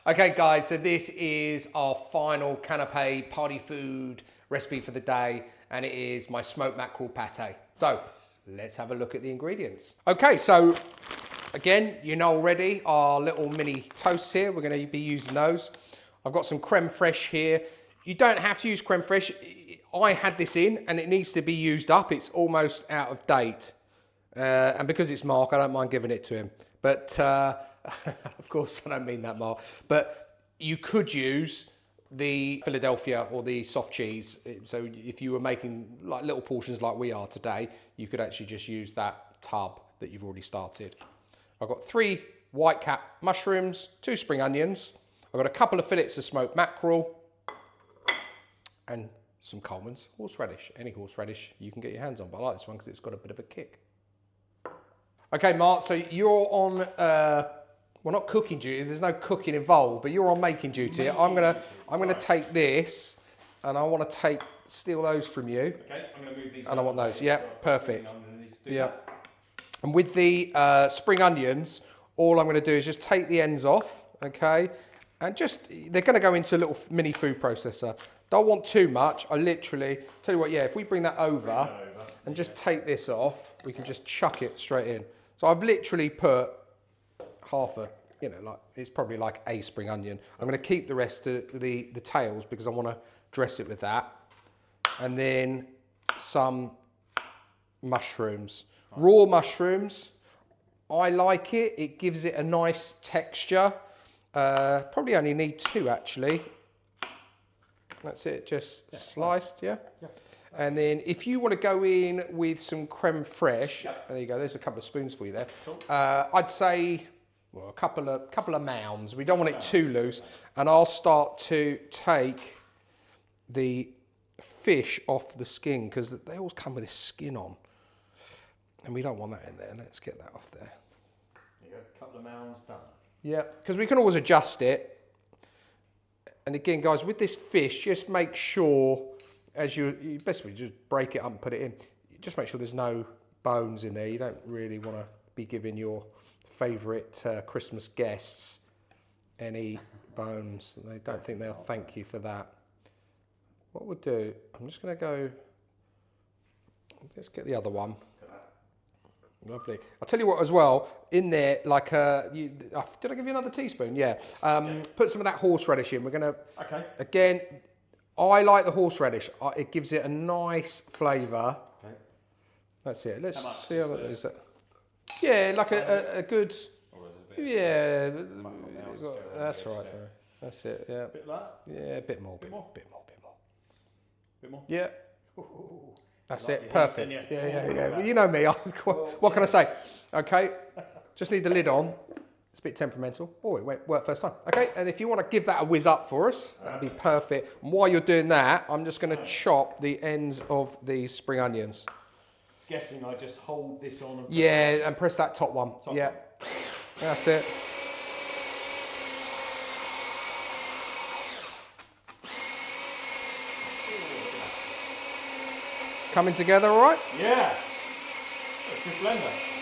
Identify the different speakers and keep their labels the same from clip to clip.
Speaker 1: Okay, guys, so this is our final canapé party food recipe for the day, and it is my smoked mackerel pâté. So let's have a look at the ingredients. Okay, so again, you know already our little mini toasts here. We're going to be using those. I've got some creme fraiche here. You don't have to use creme fraiche. I had this in and it needs to be used up. It's almost out of date. And because it's Mark, I don't mind giving it to him. But of course, I don't mean that, Mark. But you could use the Philadelphia or the soft cheese. So if you were making like little portions like we are today, you could actually just use that tub that you've already started. I've got 3 white cap mushrooms, 2 spring onions. I've got a couple of fillets of smoked mackerel and some Coleman's horseradish. Any horseradish you can get your hands on, but I like this one because it's got a bit of a kick. Okay, Mark, so you're on, well, not cooking duty, there's no cooking involved, but you're on making duty. I'm gonna take this and I want to steal those from you.
Speaker 2: Okay, I'm gonna move these.
Speaker 1: And I want those, yeah, perfect. Yeah. And with the spring onions, all I'm gonna do is just take the ends off, okay? And just, they're gonna go into a little mini food processor. Don't want too much. I literally, tell you what, yeah, if we bring that over and just take this off, we can just chuck it straight in. So I've literally put half a, you know, like, it's probably like a spring onion. I'm gonna keep the rest of the tails because I wanna dress it with that. And then some mushrooms. Raw mushrooms, I like it. It gives it a nice texture. Probably only need 2 actually. That's it, just sliced, yeah? And then if you want to go in with some creme fraiche, there you go, there's a couple of spoons for you there. Cool. I'd say, well, a couple of mounds. We don't want it too loose. And I'll start to take the fish off the skin because they always come with this skin on. And we don't want that in there. Let's get that off there.
Speaker 2: There you go, a couple of mounds done.
Speaker 1: Yeah, because we can always adjust it. And again, guys, with this fish, just make sure, as you basically just break it up and put it in, just make sure there's no bones in there. You don't really want to be giving your favourite Christmas guests any bones. They don't think they'll thank you for that. What we'll do, I'm just going to go, let's get the other one. Lovely. I'll tell you what as well, in there, like, did I give you another teaspoon? Yeah. Put some of that horseradish in. We're going to, again, I like the horseradish. It gives it a nice flavour. Okay. That's it. Let's see how that is. Yeah, like a good, or is it a bit, yeah, that's right. That's it, yeah. A bit like that? Yeah, a bit more. Bit more? Yeah. Ooh. That's it, perfect. Yeah. Well, you know me, what can I say? Okay, just need the lid on. It's a bit temperamental. Oh, it worked first time. Okay, and if you want to give that a whiz up for us, that'd be perfect. And while you're doing that, I'm just going to chop the ends of these spring onions.
Speaker 2: Guessing I just hold this on and
Speaker 1: and press that top one. Yeah, that's it. Coming together all right?
Speaker 2: Yeah. Good blender.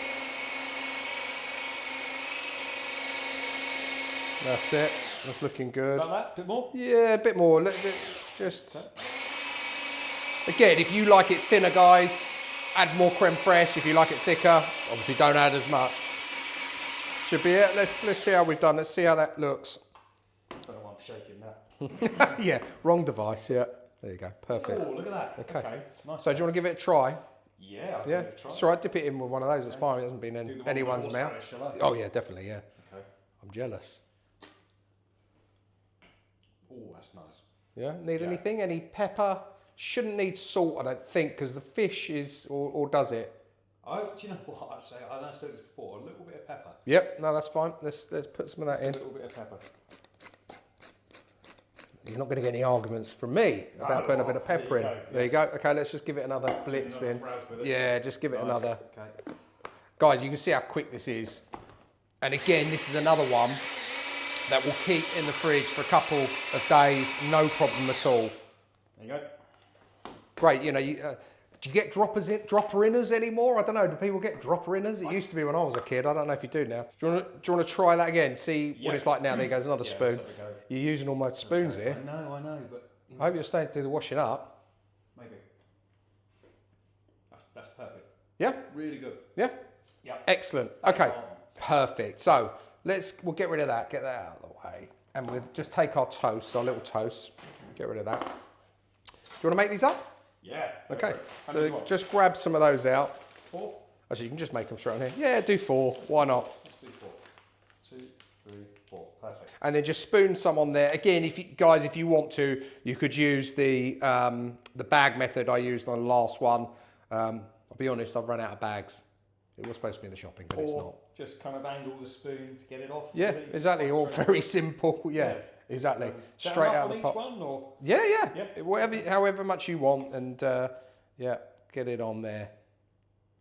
Speaker 1: That's it. That's looking good.
Speaker 2: Like that? A bit more?
Speaker 1: Yeah, a bit more. Just... Again, if you like it thinner, guys, add more creme fraiche. If you like it thicker, obviously don't add as much. Should be it. Let's see how we've done. Let's see how that looks.
Speaker 2: I don't know why I'm shaking that.
Speaker 1: Yeah, wrong device, yeah. There you go, perfect.
Speaker 2: Oh, look at that. Okay. Nice.
Speaker 1: So do you want to give it a try?
Speaker 2: Yeah, I'll give it a try.
Speaker 1: It's all right, dip it in with one of those, it's fine, it hasn't been in anyone's mouth. Oh yeah, definitely, yeah. Okay. I'm jealous.
Speaker 2: Oh, that's nice.
Speaker 1: Yeah, need anything? Any pepper? Shouldn't need salt, I don't think, because the fish is, or does it?
Speaker 2: Do you know what I say? I said this before, a little bit of pepper.
Speaker 1: Yep, no, that's fine. Let's put some of that in.
Speaker 2: A little bit of pepper.
Speaker 1: You're not going to get any arguments from me about putting a bit of pepper in. There you go. Okay, let's just give it another blitz then. Yeah, just give it another. Okay. Guys, you can see how quick this is. And again, this is another one that will keep in the fridge for a couple of days, no problem at all.
Speaker 2: There you go.
Speaker 1: Great, you know, Do you get dropper-inners anymore? I don't know. Do people get dropper-inners? It used to be when I was a kid. I don't know if you do now. Do you want to try that again? See what it's like now. There goes another spoon. You're using all my spoons here.
Speaker 2: I know, but...
Speaker 1: I hope you're staying to do the washing up.
Speaker 2: Maybe. That's perfect.
Speaker 1: Yeah?
Speaker 2: Really good.
Speaker 1: Yeah?
Speaker 2: Yeah.
Speaker 1: Excellent. Okay. Perfect. So we'll get rid of that. Get that out of the way. And we'll just take our toast, our little toast. Get rid of that. Do you want to make these up?
Speaker 2: Yeah.
Speaker 1: Okay. So just grab some of those out. 4? Actually, you can just make them straight on here. Yeah, do 4. Why not?
Speaker 2: Let's do 4. 2, 3, 4. Perfect.
Speaker 1: And then just spoon some on there. Again, if you want to, you could use the bag method I used on the last one. I'll be honest, I've run out of bags. It was supposed to be in the shopping, but it's not.
Speaker 2: Just kind of angle the spoon to get it off.
Speaker 1: Yeah,
Speaker 2: really.
Speaker 1: exactly. All very simple. Yeah, exactly.
Speaker 2: Straight
Speaker 1: out of the pot.
Speaker 2: One, or?
Speaker 1: Yeah.
Speaker 2: Yep.
Speaker 1: However much you want, and yeah, get it on there.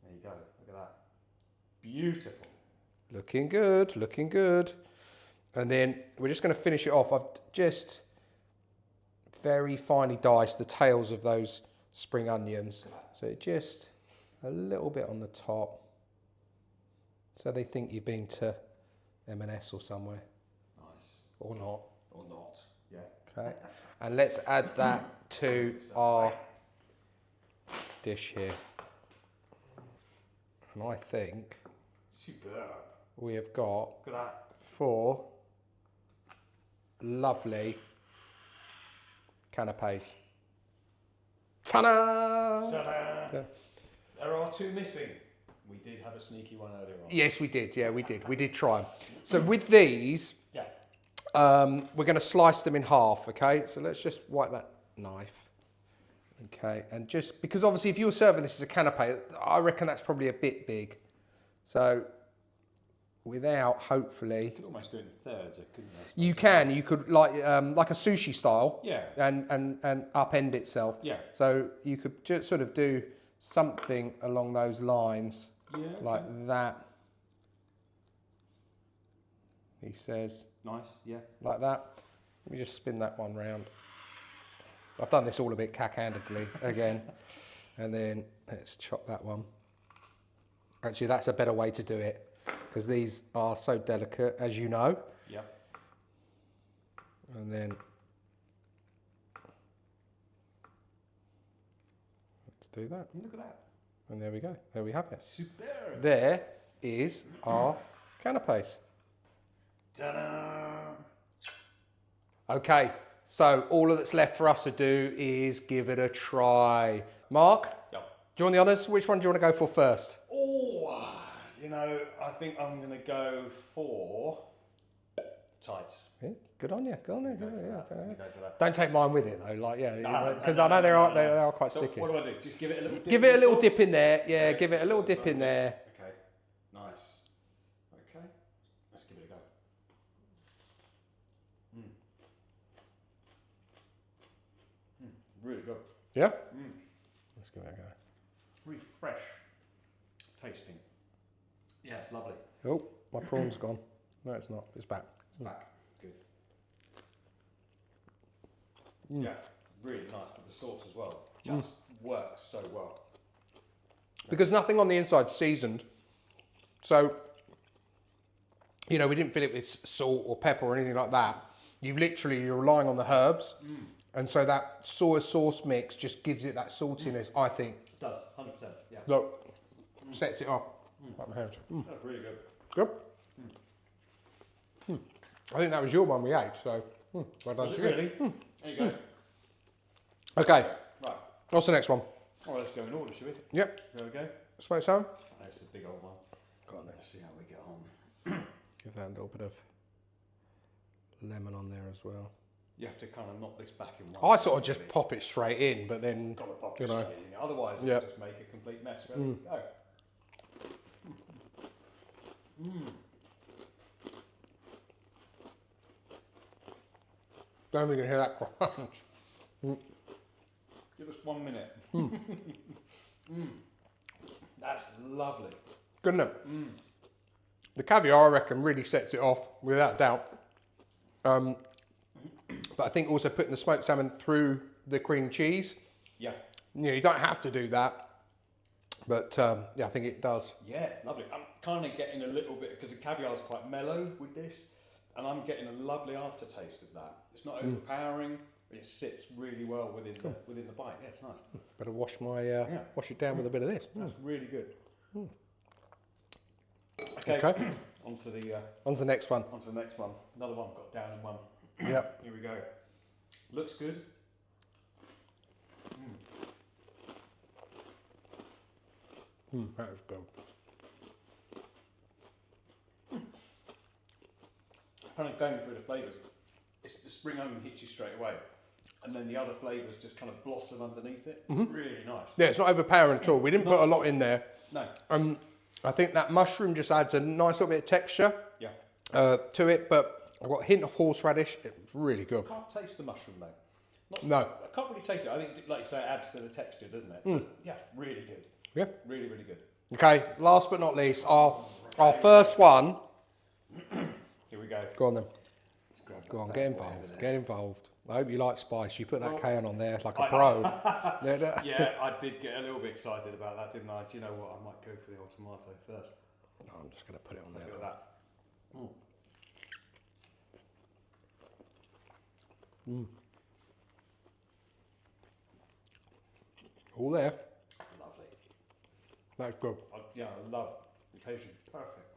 Speaker 2: There you go. Look at that. Beautiful.
Speaker 1: Looking good. Looking good. And then we're just going to finish it off. I've just very finely diced the tails of those spring onions. So just a little bit on the top. So they think you've been to M&S or somewhere.
Speaker 2: Nice.
Speaker 1: Or not.
Speaker 2: Or not. Yeah.
Speaker 1: Okay. And let's add that to our dish here. And I think
Speaker 2: superb.
Speaker 1: we have got
Speaker 2: Look at that. 4
Speaker 1: lovely canapes. Ta-da!
Speaker 2: Ta-da!
Speaker 1: Yeah.
Speaker 2: There are 2 missing. We did have a sneaky one earlier on.
Speaker 1: Yes, we did. Yeah, we did. We did try them. So with these, we're going to slice them in half, okay? So let's just wipe that knife. Okay, and just, because obviously if you were serving this as a canapé, I reckon that's probably a bit big. So without, hopefully...
Speaker 2: You could almost do it in thirds, couldn't
Speaker 1: you could like a sushi style.
Speaker 2: Yeah.
Speaker 1: And upend itself.
Speaker 2: Yeah.
Speaker 1: So you could just sort of do something along those lines.
Speaker 2: Yeah.
Speaker 1: Like that. He says.
Speaker 2: Nice, yeah.
Speaker 1: Like that. Let me just spin that one round. I've done this all a bit cack-handedly again. And then let's chop that one. Actually, that's a better way to do it because these are so delicate, as you know.
Speaker 2: Yep.
Speaker 1: And then let's do that.
Speaker 2: Look at that.
Speaker 1: And there we go. There we have it.
Speaker 2: Superb.
Speaker 1: There is our canapes.
Speaker 2: Ta-da!
Speaker 1: Okay, so all that's left for us to do is give it a try. Mark,
Speaker 2: Yep.
Speaker 1: do you want the honours? Which one do you want to go for first?
Speaker 2: Oh, you know, I think I'm going to go for tights.
Speaker 1: Yeah, good on you. Go on there. Go on, yeah,
Speaker 2: Go
Speaker 1: okay.
Speaker 2: for that.
Speaker 1: Don't take mine with it though. Like, yeah, because I know they are quite
Speaker 2: So
Speaker 1: sticky.
Speaker 2: what do I do? Just give it a little dip.
Speaker 1: Give it a
Speaker 2: in
Speaker 1: little
Speaker 2: sauce?
Speaker 1: dip in there. Yeah,
Speaker 2: Okay.
Speaker 1: give it a little dip in there.
Speaker 2: Okay, nice. Okay, let's give it a go. Really good.
Speaker 1: Yeah. Let's give it a go.
Speaker 2: Really fresh tasting. Yeah, it's lovely.
Speaker 1: Oh, my prawn's gone. No, it's not. It's back.
Speaker 2: Back. Good. Yeah, really nice with the sauce as well. Just works so well.
Speaker 1: Because nothing on the inside's seasoned. So, you know, we didn't fill it with salt or pepper or anything like that. You're relying on the herbs. And so that soy sauce mix just gives it that saltiness, I think.
Speaker 2: It does, 100%. Yeah.
Speaker 1: Look, sets it off. Like my hands.
Speaker 2: That's really good.
Speaker 1: Good. I think that was your one we ate, so well done
Speaker 2: Was
Speaker 1: to
Speaker 2: it
Speaker 1: you.
Speaker 2: really? There you go.
Speaker 1: Okay,
Speaker 2: Right.
Speaker 1: what's the next one?
Speaker 2: Oh, let's go in order, shall we?
Speaker 1: Yep,
Speaker 2: There we go.
Speaker 1: smoked salmon.
Speaker 2: That's the big old one.
Speaker 1: Go on then.
Speaker 2: Let's see how we get on.
Speaker 1: Give that a little bit of lemon on there as well.
Speaker 2: You have to kind of knock this back in one.
Speaker 1: I sort of just pop it straight in, but then,
Speaker 2: Got to pop
Speaker 1: you
Speaker 2: it
Speaker 1: know.
Speaker 2: straight in. Otherwise,
Speaker 1: Yeah.
Speaker 2: it'll just make a complete mess. Ready? Go.
Speaker 1: don't think you can hear that crunch.
Speaker 2: Give us 1 minute. That's lovely.
Speaker 1: Good, isn't it? The caviar, I reckon, really sets it off, without doubt. But I think also putting the smoked salmon through the cream cheese,
Speaker 2: Yeah.
Speaker 1: you know, you don't have to do that. But yeah, I think it does.
Speaker 2: Yeah, it's lovely. I'm kind of getting a little bit, because the caviar is quite mellow with this, and I'm getting a lovely aftertaste of that. It's not overpowering, but it sits really well within the bite. Yeah, it's nice.
Speaker 1: Better wash wash it down with a bit of this.
Speaker 2: That's really good. Okay. On to
Speaker 1: the next one.
Speaker 2: On to the next one. Another one got down in one.
Speaker 1: Yep.
Speaker 2: Here we go. Looks good.
Speaker 1: That is good.
Speaker 2: Kind of going through the flavours. It's the spring onion hits you straight away, and then the other flavours just kind of blossom underneath it. Really nice.
Speaker 1: Yeah, it's not overpowering at all. We didn't put a lot in there.
Speaker 2: No.
Speaker 1: I think that mushroom just adds a nice little bit of texture.
Speaker 2: Yeah.
Speaker 1: To it, but I've got a hint of horseradish. It's really good.
Speaker 2: I can't taste the mushroom though.
Speaker 1: No.
Speaker 2: I can't really taste it. I think, like you say, it adds to the texture, doesn't it? Yeah, really good.
Speaker 1: Yeah.
Speaker 2: Really, really good.
Speaker 1: Okay, last but not least, our first one.
Speaker 2: Here we go.
Speaker 1: Go on then. Go on, get involved. Get involved. I hope you like spice. You put that cayenne on there like a pro.
Speaker 2: Yeah, I did get a little bit excited about that, didn't I? Do you know what? I might go for the old tomato first.
Speaker 1: No, I'm just going to put it on there.
Speaker 2: Look at that.
Speaker 1: All there.
Speaker 2: Lovely.
Speaker 1: That's good.
Speaker 2: I love the occasion. Perfect.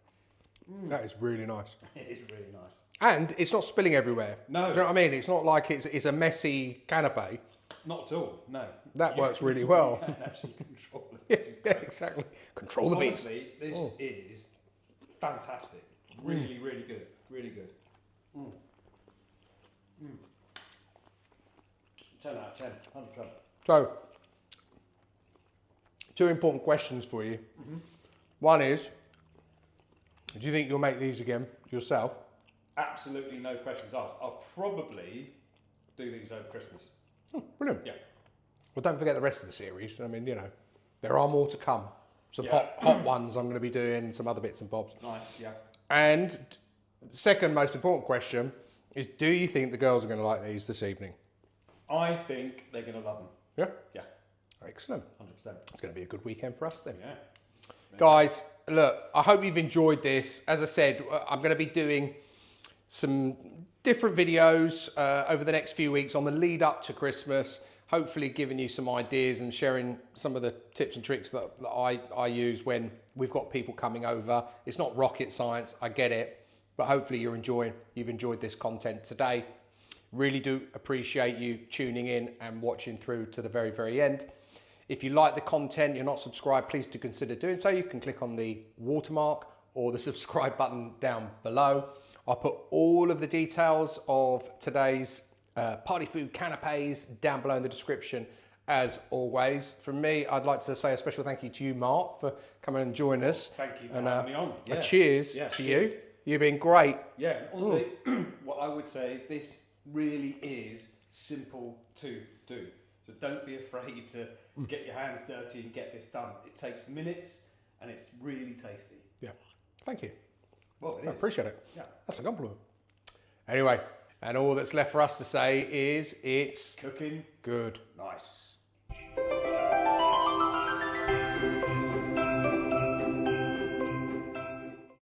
Speaker 1: That is really nice.
Speaker 2: It is really nice.
Speaker 1: And it's not spilling everywhere.
Speaker 2: No.
Speaker 1: Do you know what I mean? It's not like it's a messy canapé.
Speaker 2: Not at all, no.
Speaker 1: That works really well.
Speaker 2: You can actually control it.
Speaker 1: Yeah, exactly. Control the beast.
Speaker 2: Honestly, this is fantastic. Really, really good. Really good. 10 out of 10, 100%.
Speaker 1: So, two important questions for you. One is, do you think you'll make these again yourself?
Speaker 2: Absolutely no questions asked. I'll probably do these over Christmas.
Speaker 1: Oh, brilliant.
Speaker 2: Yeah.
Speaker 1: Well, don't forget the rest of the series. I mean, you know, there are more to come. Some
Speaker 2: Yeah.
Speaker 1: hot ones I'm going to be doing, some other bits and bobs.
Speaker 2: Nice, yeah.
Speaker 1: And the second most important question is, do you think the girls are going to like these this evening?
Speaker 2: I think they're going to love them.
Speaker 1: Yeah?
Speaker 2: Yeah,
Speaker 1: Excellent.
Speaker 2: 100%.
Speaker 1: It's going to be a good weekend for us then.
Speaker 2: Yeah.
Speaker 1: Guys, look, I hope you've enjoyed this. As I said, I'm going to be doing some different videos over the next few weeks on the lead up to Christmas, hopefully giving you some ideas and sharing some of the tips and tricks that I use when we've got people coming over. It's not rocket science, I get it, but hopefully you've enjoyed this content today. Really do appreciate you tuning in and watching through to the very, very end. If you like the content, you're not subscribed, please do consider doing so. You can click on the watermark or the subscribe button down below. I'll put all of the details of today's party food canapes down below in the description as always. From me, I'd like to say a special thank you to you, Mark, for coming and joining us.
Speaker 2: Thank you for having me on. Yeah.
Speaker 1: A cheers to you. You've been great.
Speaker 2: Yeah, honestly, what I would say, this really is simple to do. So don't be afraid to get your hands dirty and get this done. It takes minutes and it's really tasty.
Speaker 1: Yeah, thank you.
Speaker 2: Well,
Speaker 1: I appreciate it.
Speaker 2: Yeah.
Speaker 1: That's a compliment. Anyway, and all that's left for us to say is it's
Speaker 2: Cooking
Speaker 1: good.
Speaker 2: nice.